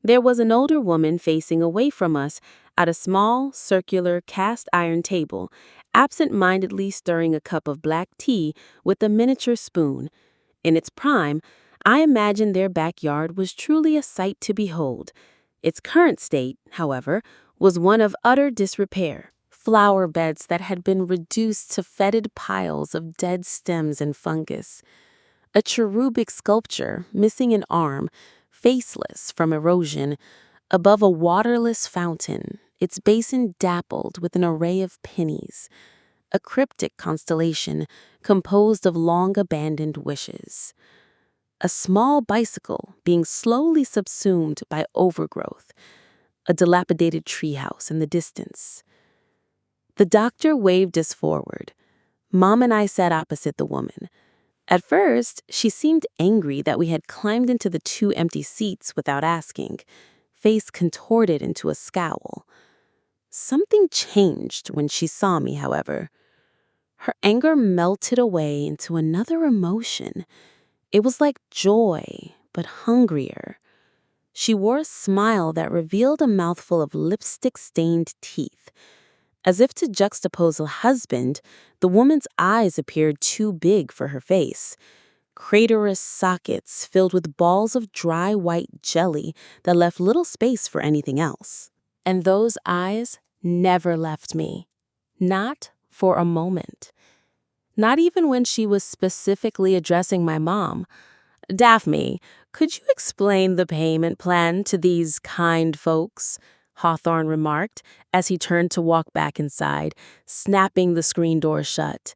There was an older woman facing away from us at a small, circular, cast-iron table, absent-mindedly stirring a cup of black tea with a miniature spoon. In its prime, I imagined their backyard was truly a sight to behold. Its current state, however, was one of utter disrepair. Flower beds that had been reduced to fetid piles of dead stems and fungus. A cherubic sculpture, missing an arm, faceless from erosion, above a waterless fountain, its basin dappled with an array of pennies, a cryptic constellation composed of long-abandoned wishes. A small bicycle being slowly subsumed by overgrowth, a dilapidated treehouse in the distance. The doctor waved us forward. Mom and I sat opposite the woman. At first, she seemed angry that we had climbed into the two empty seats without asking, face contorted into a scowl. Something changed when she saw me, however. Her anger melted away into another emotion. It was like joy, but hungrier. She wore a smile that revealed a mouthful of lipstick-stained teeth. As if to juxtapose a husband, the woman's eyes appeared too big for her face. Craterous sockets filled with balls of dry white jelly that left little space for anything else. And those eyes never left me. Not for a moment. Not even when she was specifically addressing my mom. "Daphne, could you explain the payment plan to these kind folks?" Hawthorne remarked as he turned to walk back inside, snapping the screen door shut.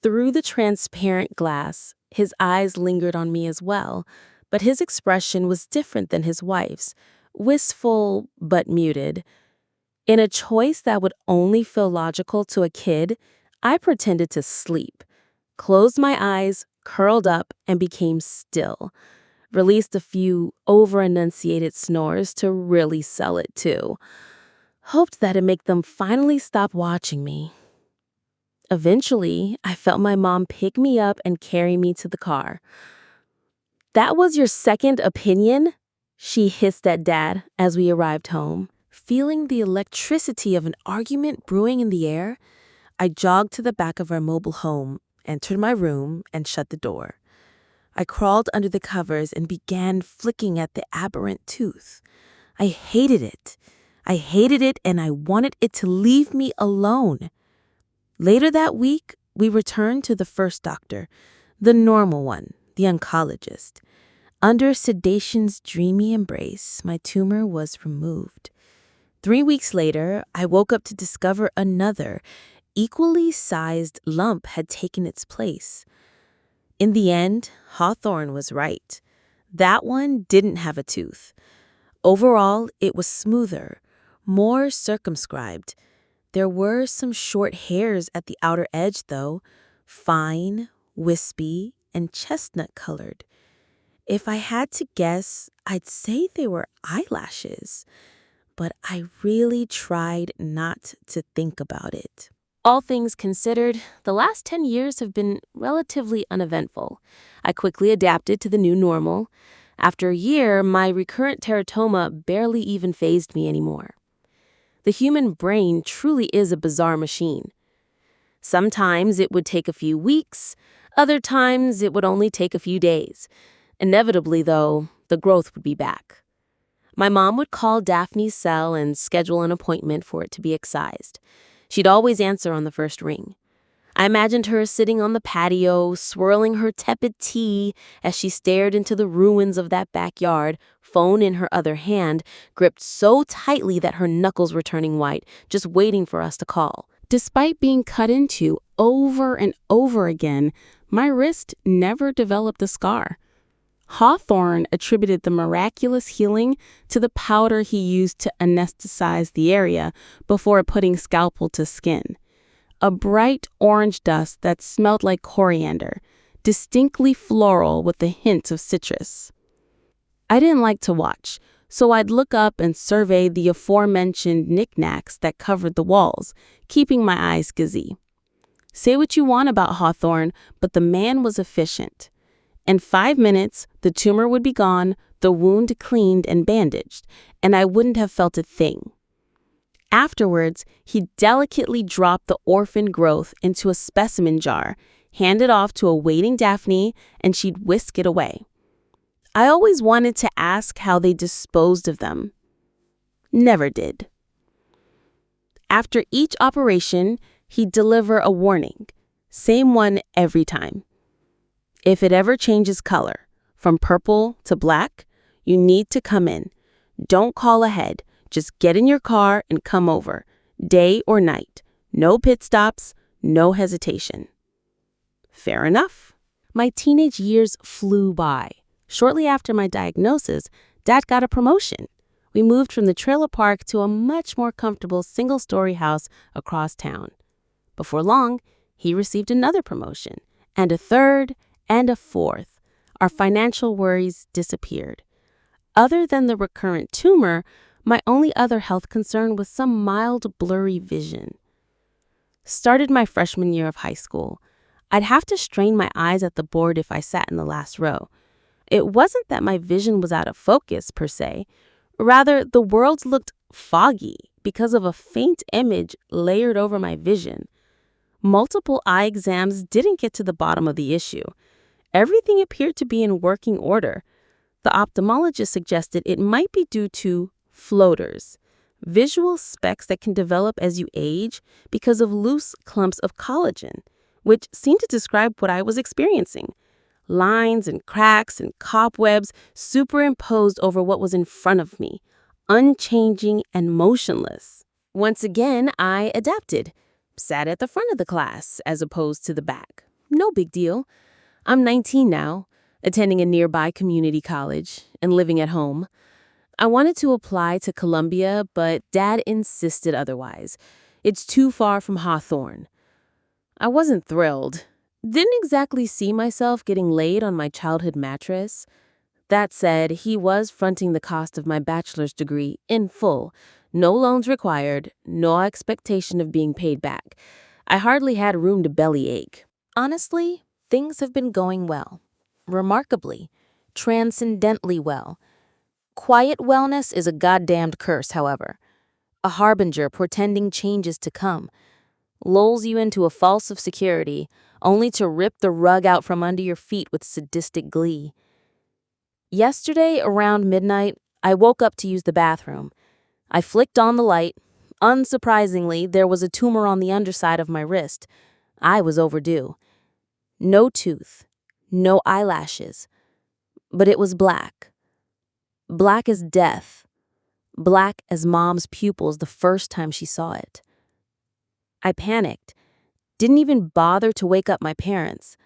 Through the transparent glass, his eyes lingered on me as well, but his expression was different than his wife's, wistful but muted. In a choice that would only feel logical to a kid, I pretended to sleep, closed my eyes, curled up, and became still. Released a few over-enunciated snores to really sell it too. Hoped that'd make them finally stop watching me. Eventually, I felt my mom pick me up and carry me to the car. "That was your second opinion?" she hissed at Dad as we arrived home. Feeling the electricity of an argument brewing in the air, I jogged to the back of our mobile home, entered my room, and shut the door. I crawled under the covers and began flicking at the aberrant tooth. I hated it. And I wanted it to leave me alone. Later that week, we returned to the first doctor, the normal one, the oncologist. Under sedation's dreamy embrace, my tumor was removed. 3 weeks later, I woke up to discover another, equally sized lump had taken its place. In the end, Hawthorne was right. That one didn't have a tooth. Overall, it was smoother, more circumscribed. There were some short hairs at the outer edge, though, fine, wispy, and chestnut-colored. If I had to guess, I'd say they were eyelashes. But I really tried not to think about it. All things considered, the last 10 years have been relatively uneventful. I quickly adapted to the new normal. After a year, my recurrent teratoma barely even fazed me anymore. The human brain truly is a bizarre machine. Sometimes it would take a few weeks, other times it would only take a few days. Inevitably, though, the growth would be back. My mom would call Daphne's cell and schedule an appointment for it to be excised. She'd always answer on the first ring. I imagined her sitting on the patio, swirling her tepid tea as she stared into the ruins of that backyard, phone in her other hand, gripped so tightly that her knuckles were turning white, just waiting for us to call. Despite being cut into over and over again, my wrist never developed a scar. Hawthorne attributed the miraculous healing to the powder he used to anesthetize the area before putting scalpel to skin. A bright orange dust that smelled like coriander, distinctly floral with a hint of citrus. I didn't like to watch, so I'd look up and survey the aforementioned knickknacks that covered the walls, keeping my eyes busy. Say what you want about Hawthorne, but the man was efficient. In 5 minutes, the tumor would be gone, the wound cleaned and bandaged, and I wouldn't have felt a thing. Afterwards, he delicately dropped the orphan growth into a specimen jar, handed off to a waiting Daphne, and she'd whisk it away. I always wanted to ask how they disposed of them. Never did. After each operation, he'd deliver a warning, same one every time. If it ever changes color, from purple to black, you need to come in. Don't call ahead. Just get in your car and come over, day or night. No pit stops, no hesitation. Fair enough. My teenage years flew by. Shortly after my diagnosis, Dad got a promotion. We moved from the trailer park to a much more comfortable single-story house across town. Before long, he received another promotion, and a third, and a fourth. Our financial worries disappeared. Other than the recurrent tumor, my only other health concern was some mild blurry vision. Started my freshman year of high school. I'd have to strain my eyes at the board if I sat in the last row. It wasn't that my vision was out of focus, per se. Rather, the world looked foggy because of a faint image layered over my vision. Multiple eye exams didn't get to the bottom of the issue. Everything appeared to be in working order. The ophthalmologist suggested it might be due to floaters, visual specks that can develop as you age because of loose clumps of collagen, which seemed to describe what I was experiencing. Lines and cracks and cobwebs superimposed over what was in front of me, unchanging and motionless. Once again, I adapted. Sat at the front of the class as opposed to the back. No big deal. I'm 19 now, attending a nearby community college and living at home. I wanted to apply to Columbia, but Dad insisted otherwise. It's too far from Hawthorne. I wasn't thrilled. Didn't exactly see myself getting laid on my childhood mattress. That said, he was fronting the cost of my bachelor's degree in full. No loans required, no expectation of being paid back. I hardly had room to bellyache. Honestly, things have been going well. Remarkably, transcendently well. Quiet wellness is a goddamned curse, however. A harbinger portending changes to come. Lulls you into a false of security, only to rip the rug out from under your feet with sadistic glee. Yesterday, around midnight, I woke up to use the bathroom. I flicked on the light. Unsurprisingly, there was a tumor on the underside of my wrist. I was overdue. No tooth, no eyelashes. But it was black. Black as death. Black as Mom's pupils the first time she saw it. I panicked. Didn't even bother to wake up my parents.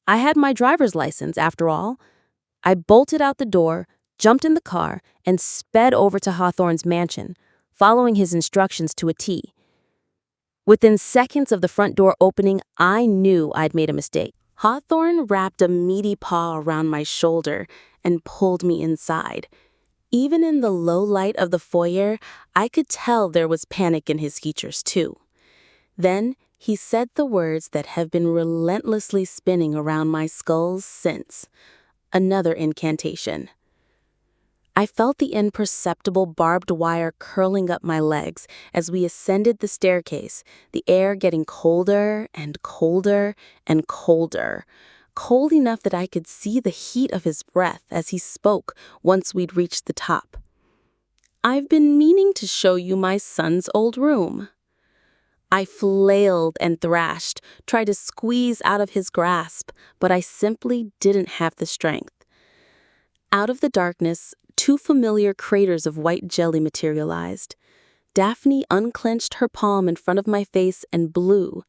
I had my driver's license, after all. I bolted out the door, jumped in the car, and sped over to Hawthorne's mansion, following his instructions to a T. Within seconds of the front door opening, I knew I'd made a mistake. Hawthorne wrapped a meaty paw around my shoulder and pulled me inside. Even in the low light of the foyer, I could tell there was panic in his features, too. Then he said the words that have been relentlessly spinning around my skull since. Another incantation. I felt the imperceptible barbed wire curling up my legs as we ascended the staircase, the air getting colder and colder and colder. Cold enough that I could see the heat of his breath as he spoke once we'd reached the top. "I've been meaning to show you my son's old room." I flailed and thrashed, tried to squeeze out of his grasp, but I simply didn't have the strength. Out of the darkness, two familiar craters of white jelly materialized. Daphne unclenched her palm in front of my face and blew.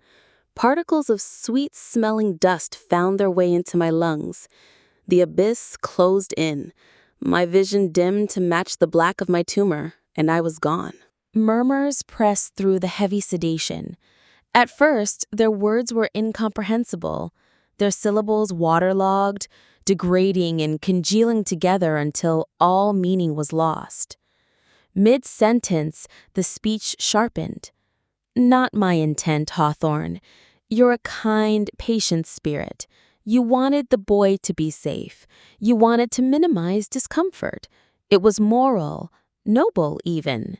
Particles of sweet-smelling dust found their way into my lungs. The abyss closed in. My vision dimmed to match the black of my tumor, and I was gone. Murmurs pressed through the heavy sedation. At first, their words were incomprehensible, their syllables waterlogged, degrading and congealing together until all meaning was lost. Mid-sentence, the speech sharpened. "Not my intent, Hawthorne. You're a kind, patient spirit. You wanted the boy to be safe. You wanted to minimize discomfort. It was moral, noble even."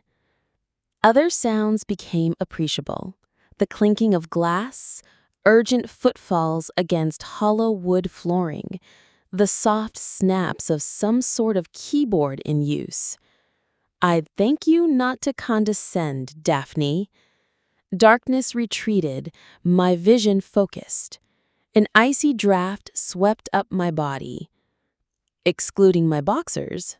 Other sounds became appreciable. The clinking of glass, urgent footfalls against hollow wood flooring, the soft snaps of some sort of keyboard in use. "I'd thank you not to condescend, Daphne." Darkness retreated, my vision focused. An icy draft swept up my body. Excluding my boxers,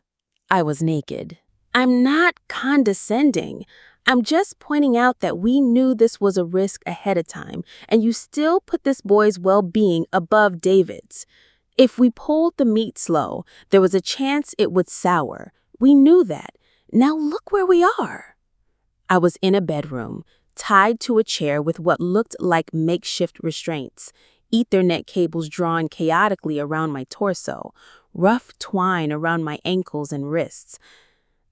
I was naked. "I'm not condescending. I'm just pointing out that we knew this was a risk ahead of time, and you still put this boy's well-being above David's. If we pulled the meat slow, there was a chance it would sour. We knew that. Now look where we are." I was in a bedroom, tied to a chair with what looked like makeshift restraints, Ethernet cables drawn chaotically around my torso, rough twine around my ankles and wrists.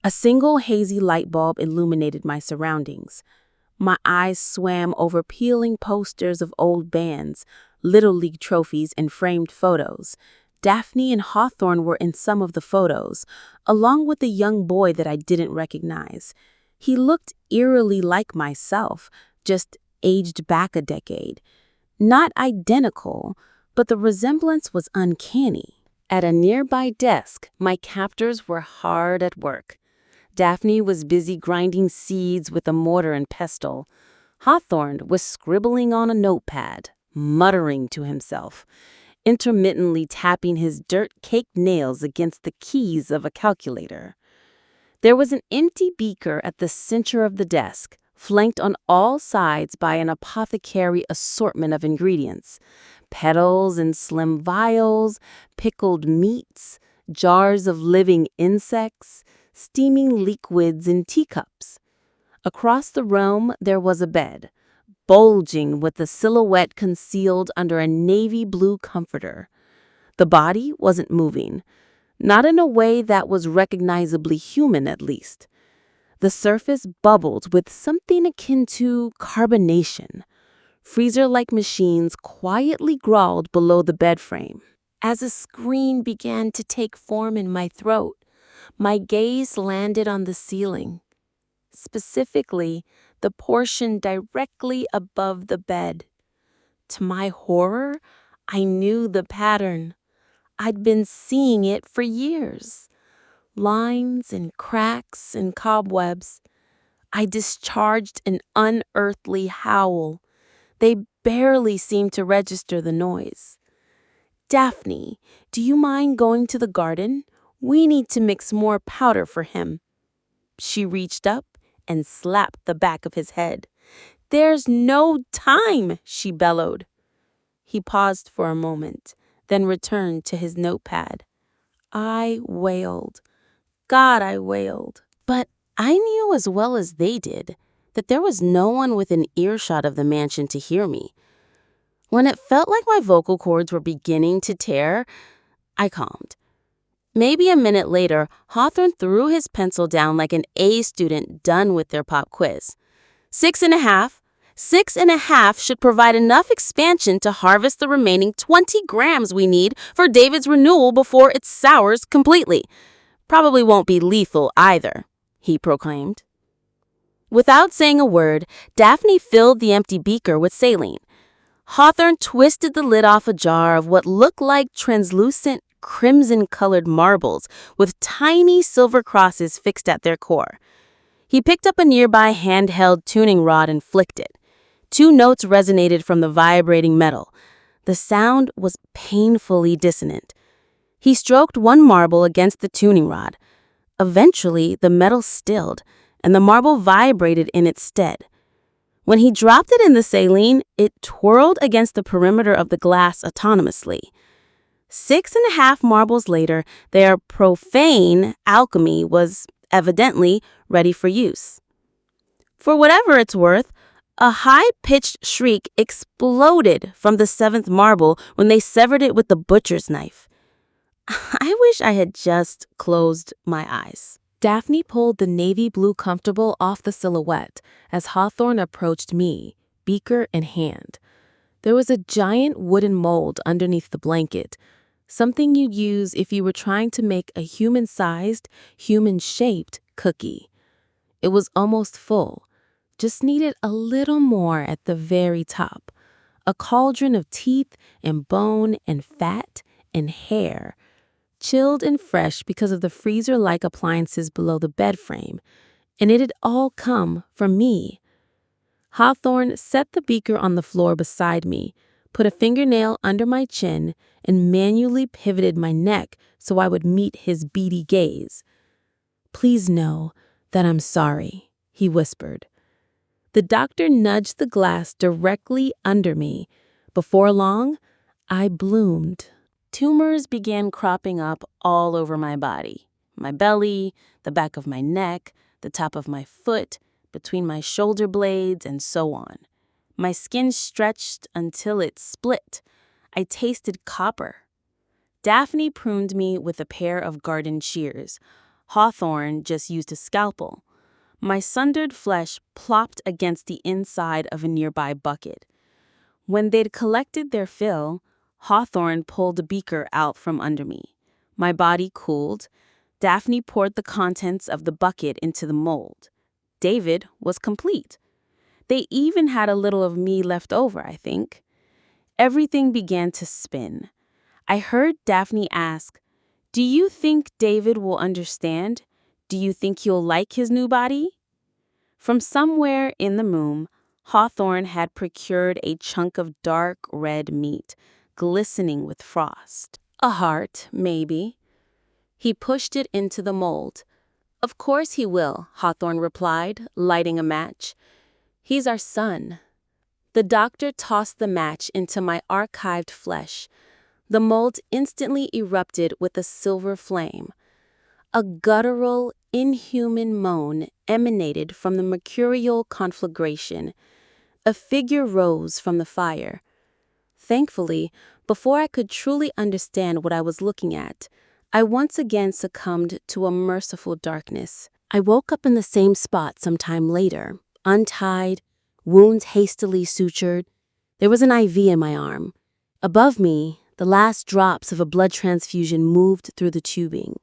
A single hazy light bulb illuminated my surroundings. My eyes swam over peeling posters of old bands, Little League trophies, and framed photos. Daphne and Hawthorne were in some of the photos, along with a young boy that I didn't recognize. He looked eerily like myself, just aged back a decade. Not identical, but the resemblance was uncanny. At a nearby desk, my captors were hard at work. Daphne was busy grinding seeds with a mortar and pestle. Hawthorne was scribbling on a notepad, muttering to himself, intermittently tapping his dirt-caked nails against the keys of a calculator. There was an empty beaker at the center of the desk, flanked on all sides by an apothecary assortment of ingredients: petals and slim vials, pickled meats, jars of living insects, steaming liquids in teacups. Across the room there was a bed, bulging with the silhouette concealed under a navy blue comforter. The body wasn't moving, not in a way that was recognizably human at least. The surface bubbled with something akin to carbonation. Freezer-like machines quietly growled below the bed frame. As a scream began to take form in my throat, my gaze landed on the ceiling, specifically the portion directly above the bed. To my horror, I knew the pattern. I'd been seeing it for years. Lines and cracks and cobwebs. I discharged an unearthly howl. They barely seemed to register the noise. "Daphne, do you mind going to the garden? We need to mix more powder for him." She reached up and slapped the back of his head. "There's no time," she bellowed. He paused for a moment, then returned to his notepad. I wailed. God, I wailed. But I knew as well as they did that there was no one within earshot of the mansion to hear me. When it felt like my vocal cords were beginning to tear, I calmed. Maybe a minute later, Hawthorne threw his pencil down like an A student done with their pop quiz. 6.5. 6.5 should provide enough expansion to harvest the remaining 20 grams we need for David's renewal before it sours completely. Probably won't be lethal either, he proclaimed. Without saying a word, Daphne filled the empty beaker with saline. Hawthorne twisted the lid off a jar of what looked like translucent, crimson-colored marbles with tiny silver crosses fixed at their core. He picked up a nearby handheld tuning rod and flicked it. 2 notes resonated from the vibrating metal. The sound was painfully dissonant. He stroked one marble against the tuning rod. Eventually, the metal stilled, and the marble vibrated in its stead. When he dropped it in the saline, it twirled against the perimeter of the glass autonomously. 6.5 marbles later, their profane alchemy was evidently ready for use. For whatever it's worth, a high-pitched shriek exploded from the 7th marble when they severed it with the butcher's knife. I wish I had just closed my eyes. Daphne pulled the navy blue comfortable off the silhouette as Hawthorne approached me, beaker in hand. There was a giant wooden mold underneath the blanket, something you'd use if you were trying to make a human-sized, human-shaped cookie. It was almost full, just needed a little more at the very top. A cauldron of teeth and bone and fat and hair, chilled and fresh because of the freezer-like appliances below the bed frame, and it had all come from me. Hawthorne set the beaker on the floor beside me, put a fingernail under my chin, and manually pivoted my neck so I would meet his beady gaze. "Please know that I'm sorry," he whispered. The doctor nudged the glass directly under me. Before long, I bloomed. Tumors began cropping up all over my body. My belly, the back of my neck, the top of my foot, between my shoulder blades, and so on. My skin stretched until it split. I tasted copper. Daphne pruned me with a pair of garden shears. Hawthorne just used a scalpel. My sundered flesh plopped against the inside of a nearby bucket. When they'd collected their fill, Hawthorne pulled a beaker out from under me. My body cooled. Daphne poured the contents of the bucket into the mold. David was complete. They even had a little of me left over, I think. Everything began to spin. I heard Daphne ask, "Do you think David will understand? Do you think he'll like his new body?" From somewhere in the room, Hawthorne had procured a chunk of dark red meat, glistening with frost. A heart, maybe. He pushed it into the mold. "Of course he will," Hawthorne replied, lighting a match. "He's our son." The doctor tossed the match into my archived flesh. The mold instantly erupted with a silver flame. A guttural, inhuman moan emanated from the mercurial conflagration. A figure rose from the fire. Thankfully, before I could truly understand what I was looking at, I once again succumbed to a merciful darkness. I woke up in the same spot some time later, untied, wounds hastily sutured. There was an IV in my arm. Above me, the last drops of a blood transfusion moved through the tubing.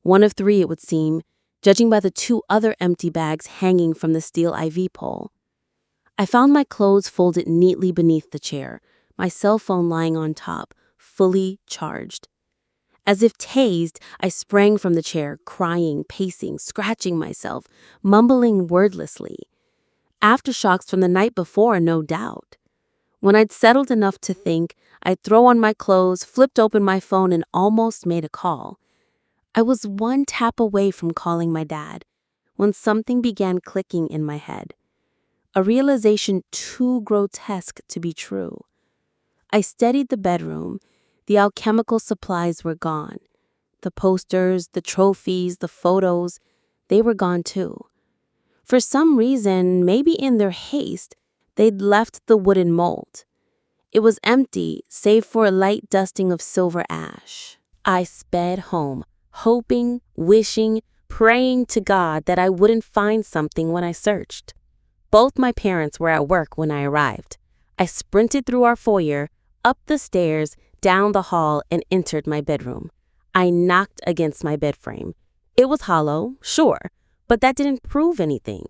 One of 3, it would seem, judging by the 2 other empty bags hanging from the steel IV pole. I found my clothes folded neatly beneath the chair, my cell phone lying on top, fully charged. As if tased, I sprang from the chair, crying, pacing, scratching myself, mumbling wordlessly. Aftershocks from the night before, no doubt. When I'd settled enough to think, I'd throw on my clothes, flipped open my phone, and almost made a call. I was one tap away from calling my dad when something began clicking in my head. A realization too grotesque to be true. I steadied the bedroom. The alchemical supplies were gone. The posters, the trophies, the photos, they were gone too. For some reason, maybe in their haste, they'd left the wooden mold. It was empty, save for a light dusting of silver ash. I sped home, hoping, wishing, praying to God that I wouldn't find something when I searched. Both my parents were at work when I arrived. I sprinted through our foyer, up the stairs, down the hall, and entered my bedroom. I knocked against my bed frame. It was hollow, sure, but that didn't prove anything.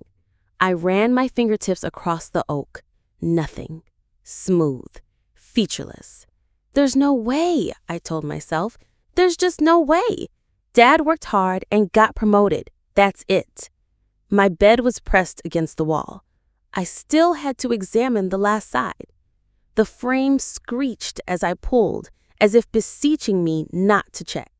I ran my fingertips across the oak. Nothing. Smooth. Featureless. "There's no way," I told myself. "There's just no way. Dad worked hard and got promoted. That's it." My bed was pressed against the wall. I still had to examine the last side. The frame screeched as I pulled, as if beseeching me not to check.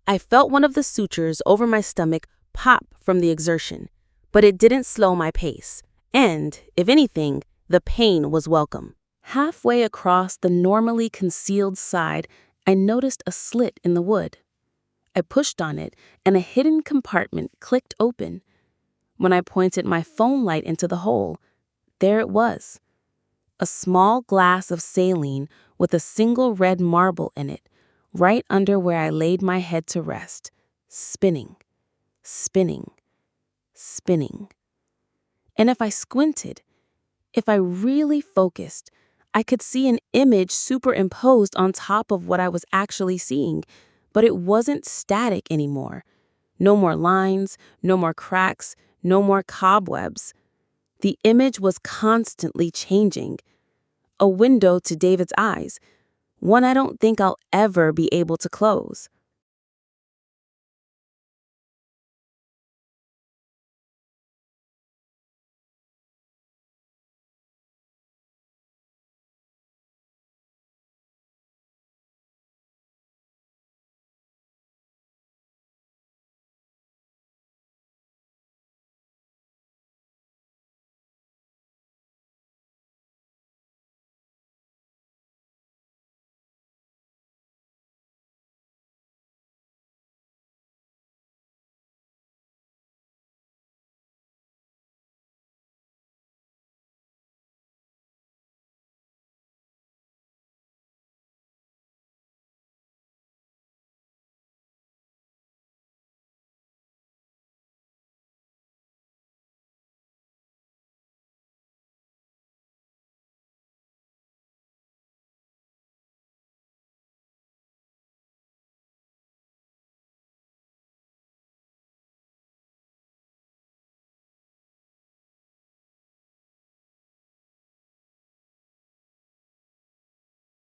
I felt one of the sutures over my stomach pop from the exertion, but it didn't slow my pace, and, if anything, the pain was welcome. Halfway across the normally concealed side, I noticed a slit in the wood. I pushed on it, and a hidden compartment clicked open. When I pointed my phone light into the hole, there it was. A small glass of saline with a single red marble in it, right under where I laid my head to rest, spinning, spinning, spinning. And if I squinted, if I really focused, I could see an image superimposed on top of what I was actually seeing, but it wasn't static anymore. No more lines, no more cracks, no more cobwebs. The image was constantly changing. A window to David's eyes, one I don't think I'll ever be able to close.